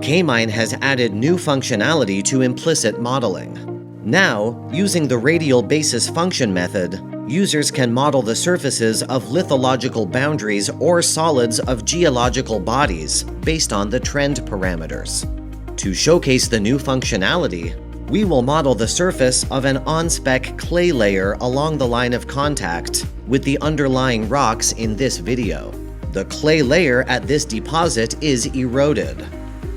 K-Mine has added new functionality to implicit modeling. Now, using the radial basis function method, users can model the surfaces of lithological boundaries or solids of geological bodies based on the trend parameters. To showcase the new functionality, we will model the surface of an on-spec clay layer along the line of contact with the underlying rocks in this video. The clay layer at this deposit is eroded.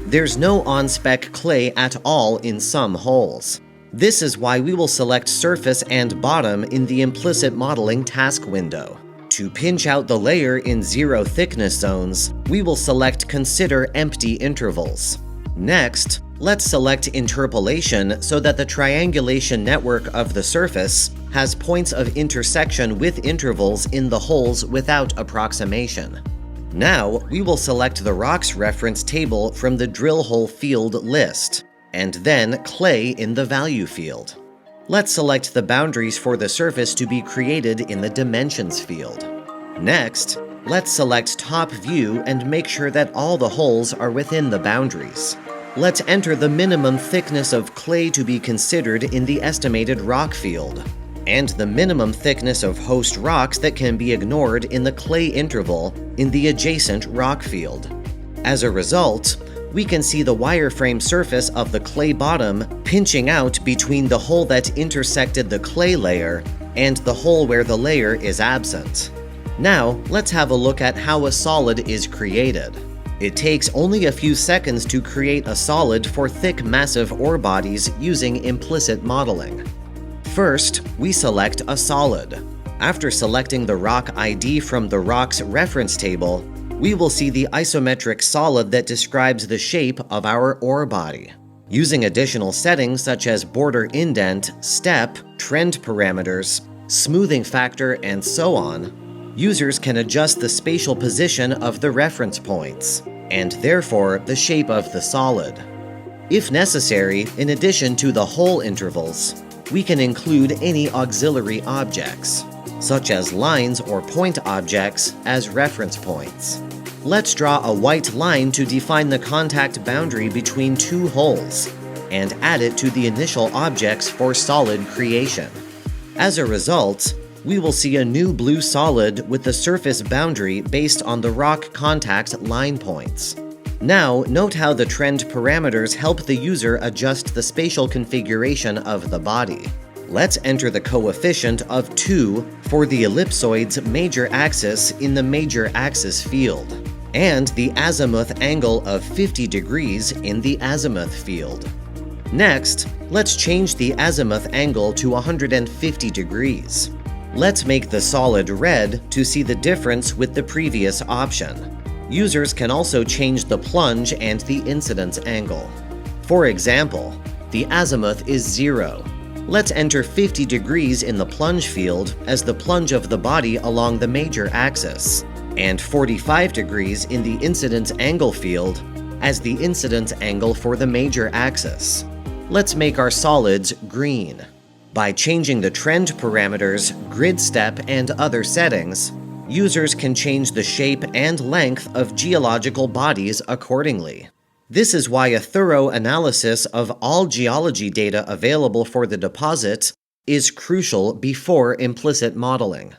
There's no on-spec clay at all in some holes. This is why we will select surface and bottom in the implicit modeling task window. To pinch out the layer in zero thickness zones, we will select Consider Empty Intervals. Next, let's select interpolation so that the triangulation network of the surface has points of intersection with intervals in the holes without approximation. Now, we will select the rocks reference table from the drill hole field list, and then clay in the value field. Let's select the boundaries for the surface to be created in the dimensions field. Next, let's select top view and make sure that all the holes are within the boundaries. Let's enter the minimum thickness of clay to be considered in the estimated rock field, and the minimum thickness of host rocks that can be ignored in the clay interval in the adjacent rock field. As a result, we can see the wireframe surface of the clay bottom pinching out between the hole that intersected the clay layer and the hole where the layer is absent. Now, let's have a look at how a solid is created. It takes only a few seconds to create a solid for thick, massive ore bodies using implicit modeling. First, we select a solid. After selecting the rock ID from the rock's reference table, we will see the isometric solid that describes the shape of our ore body. Using additional settings such as border indent, step, trend parameters, smoothing factor, and so on, users can adjust the spatial position of the reference points, and therefore the shape of the solid. If necessary, in addition to the hole intervals, we can include any auxiliary objects, such as lines or point objects, as reference points. Let's draw a white line to define the contact boundary between two holes, and add it to the initial objects for solid creation. As a result, we will see a new blue solid with the surface boundary based on the rock contact line points. Now, note how the trend parameters help the user adjust the spatial configuration of the body. Let's enter the coefficient of 2 for the ellipsoid's major axis in the major axis field, and the azimuth angle of 50 degrees in the azimuth field. Next, let's change the azimuth angle to 150 degrees. Let's make the solid red to see the difference with the previous option. Users can also change the plunge and the incidence angle. For example, the azimuth is 0. Let's enter 50 degrees in the plunge field as the plunge of the body along the major axis, and 45 degrees in the incidence angle field as the incidence angle for the major axis. Let's make our solids green. By changing the trend parameters, grid step, and other settings, users can change the shape and length of geological bodies accordingly. This is why a thorough analysis of all geology data available for the deposit is crucial before implicit modeling.